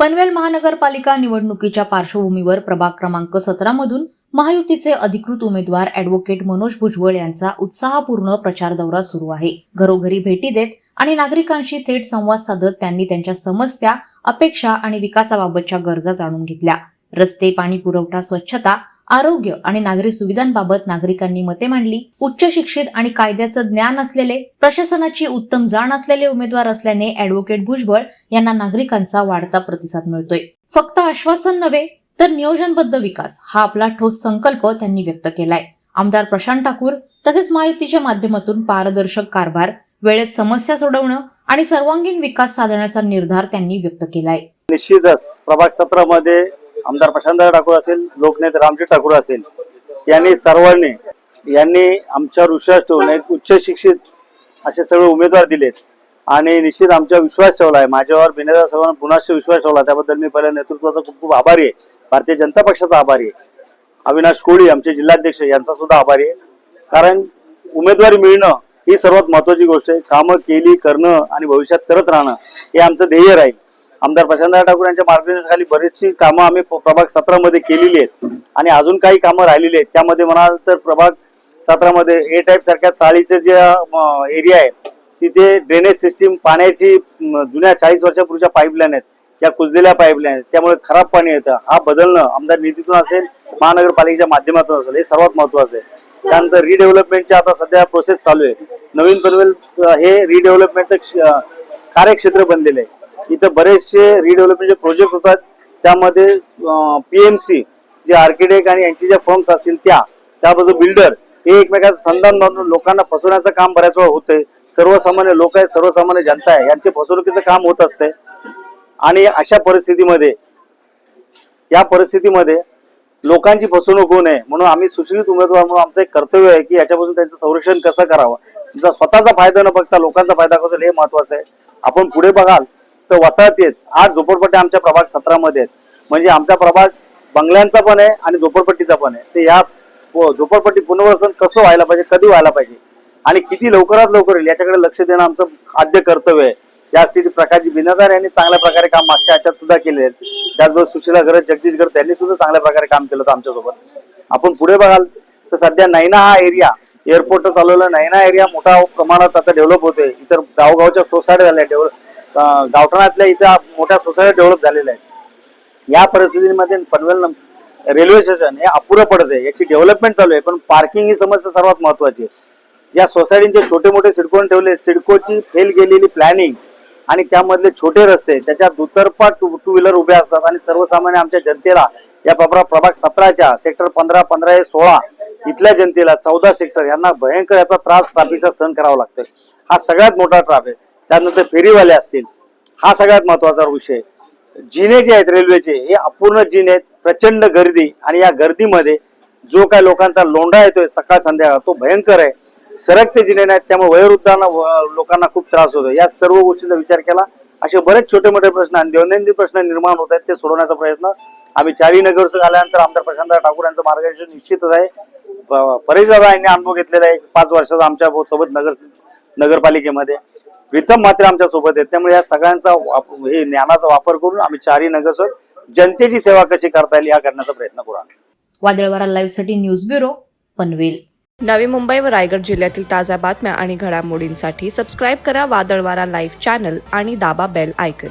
पनवेल महानगरपालिका निवडणुकीच्या पार्श्वभूमीवर प्रभाग क्रमांक 17 मधून महायुतीचे अधिकृत उमेदवार ॲडव्होकेट मनोज भुजबळ यांचा उत्साहपूर्ण प्रचार दौरा सुरू आहे। घरोघरी भेटी देत आणि नागरिकांशी थेट संवाद साधत त्यांनी त्यांच्या समस्या, अपेक्षा आणि विकासाबाबतच्या गरजा जाणून घेतल्या। रस्ते, पाणी पुरवठा, स्वच्छता, आरोग्य आणि नागरी सुविधांबाबत नागरिकांनी मते मांडली। उच्च शिक्षित आणि कायद्याचं ज्ञान असलेले, प्रशासनाची उत्तम जाण असलेले उमेदवार असल्याने ॲडव्होकेट भुजबळ यांना नागरिकांचा वाढता प्रतिसाद मिळतोय। फक्त आश्वासन नव्हे तर नियोजनबद्ध विकास हा आपला ठोस संकल्प त्यांनी व्यक्त केलाय। आमदार प्रशांत ठाकूर तसेच महायुतीच्या माध्यमातून पारदर्शक कारभार, वेळेत समस्या सोडवणं आणि सर्वांगीण विकास साधण्याचा निर्धार त्यांनी व्यक्त केलाय। निश्चितच प्रभाग 17 मध्ये आमदार प्रशांत ठाकूर असेल, लोकनेते रामजी ठाकूर असेल, यांनी आमच्यावर विश्वास ठेवून एक उच्च शिक्षित असे सगळे उमेदवार दिलेत आणि निश्चित आमच्यावर विश्वास ठेवलाय। माझ्यावर बिनेदा सर्वांना पुन्हा विश्वास ठेवला, त्याबद्दल मी पहिल्या नेतृत्वाचा खूप खूप आभारी आहे। भारतीय जनता पक्षाचा आभारी आहे। अविनाश कोळी आमचे जिल्हाध्यक्ष यांचा सुद्धा आभारी आहे, कारण उमेदवारी मिळणं ही सर्वात महत्वाची गोष्ट आहे। कामं केली, करणं आणि भविष्यात करत राहणं हे आमचं ध्येय राहील। आमदार प्रशांत ठाकूर यांच्या मार्गदर्शनाखाली बरीचशी कामं आम्ही प्रभाग 17 मध्ये केलेली आहेत आणि अजून काही कामं राहिलेली आहेत। त्यामध्ये म्हणाल तर प्रभाग 17 मध्ये ए टाईप सारख्या चाळीचे जे एरिया आहे तिथे ड्रेनेज सिस्टीम, पाण्याची जुन्या 40 वर्षापूर्वीच्या पाईपलाईन आहेत, त्या कुजलेल्या पाईपलाईन आहेत, त्यामुळे खराब पाणी येतं। हा बदलणं आमदार निधीतून असेल, महानगरपालिकेच्या माध्यमातून असेल, हे सर्वात महत्वाचं आहे। त्यानंतर रिडेव्हलपमेंटची आता सध्या प्रोसेस चालू आहे। नवीन पनवेल हे रिडेव्हलपमेंटचं कार्यक्षेत्र बनलेलं आहे। इथं बरेचसे रिडेव्हलपमेंटचे प्रोजेक्ट होतात, त्यामध्ये PMC जे आर्किटेक्ट आणि यांची ज्या फर्म्स असतील त्याबद्दल बिल्डर हे एकमेकांचं संधान बांधून लोकांना फसवण्याचं काम बऱ्याच वेळा होतंय। सर्वसामान्य लोक आहे, सर्वसामान्य जनता आहे, यांचे फसवणुकीचं काम होत असते आणि अशा परिस्थितीमध्ये लोकांची फसवणूक होऊ नये म्हणून आम्ही सुशिक्षित उमेदवार म्हणून आमचं एक कर्तव्य आहे की याच्यापासून त्यांचं संरक्षण कसं करावं, तुमचा स्वतःचा फायदा न बघता लोकांचा फायदा कसा हे महत्वाचं आहे। आपण पुढे बघाल तर वसाहतीत 8 झोपडपट्ट्या आमच्या प्रभाग 17 मध्ये आहेत, म्हणजे आमचा प्रभाग बंगल्यांचा पण आहे आणि झोपडपट्टीचा पण आहे। ते या झोपडपट्टी पुनर्वसन कसं व्हायला पाहिजे, कधी व्हायला पाहिजे आणि किती लवकरात लवकर होईल याच्याकडे लक्ष देणं आमचं आद्य कर्तव्य आहे। यासाठी प्रकाशजी बिनादार यांनी चांगल्या प्रकारे काम मागच्या ह्याच्यात सुद्धा केले आहे। त्याचबरोबर सुशीला गरज, जगदीश गरज त्यांनी सुद्धा चांगल्या प्रकारे काम केलं होतं आमच्यासोबत। आपण पुढे बघाल तर सध्या नैना हा एरिया, एअरपोर्ट चालवलं, नैना एरिया मोठ्या प्रमाणात आता डेव्हलप होतोय। इतर गावगावच्या सोसायटी झाल्या, गावठाणातल्या इथं मोठ्या सोसायटी डेव्हलप झालेल्या आहेत। या परिस्थितीमध्ये पनवेल रेल्वे स्टेशन हे अपुरं पडत आहे, याची डेव्हलपमेंट चालू आहे, पण पार्किंग ही समस्या सर्वात महत्वाची आहे। ज्या सोसायटीचे छोटे मोठे सिडकोन ठेवले, सिडकोची फेल गेलेली प्लॅनिंग आणि त्यामधले छोटे रस्ते, त्याच्या दुतर्फा टू व्हीलर उभे असतात आणि सर्वसामान्य आमच्या जनतेला या प्रभाग 17च्या सेक्टर 15, 15A, 16 इथल्या जनतेला 14 सेक्टर यांना भयंकर याचा त्रास ट्रॅफिकचा सहन करावा लागतोय। हा सगळ्यात मोठा ट्रॅफिक। त्यानंतर फेरीवाले असतील, हा सगळ्यात महत्वाचा विषय। जिने जे आहेत रेल्वेचे हे अपूर्ण जिने आहेत, प्रचंड गर्दी आणि या गर्दीमध्ये जो काय लोकांचा लोंढा येतोय सकाळ संध्याकाळ तो भयंकर आहे। सरकते जिने नाहीत, त्यामुळे वयोवृद्धांना लोकांना खूप त्रास होतो। या सर्व गोष्टींचा विचार केला, असे बरेच छोटे मोठे प्रश्न आणि दैनंदिन प्रश्न निर्माण होत आहेत, ते सोडवण्याचा प्रयत्न आम्ही 4 नगरसेवक आल्यानंतर आमदार प्रशांत ठाकूर यांचं मार्गदर्शन निश्चितच आहे। परेश दादा यांनी अनुभव घेतलेला आहे 5 वर्षाचा आमच्या सोबत नगरपालिकेमध्ये, प्रीतम मात्र आमच्या सोबत आहेत। त्यामुळे या सगळ्यांचा हे ज्ञानाचा वापर करून आम्ही 4 नगरसेवक जनतेची सेवा कशी करता येईल या करण्याचा प्रयत्न करू। वादळवारा लाईव्ह साठी न्यूज ब्युरो, पनवेल। नवी मुंबई व रायगड जिल्ह्यातील ताज्या बातम्या आणि घडामोडींसाठी सबस्क्राईब करा वादळवारा लाईव्ह चॅनल आणि दाबा बेल आयकॉन।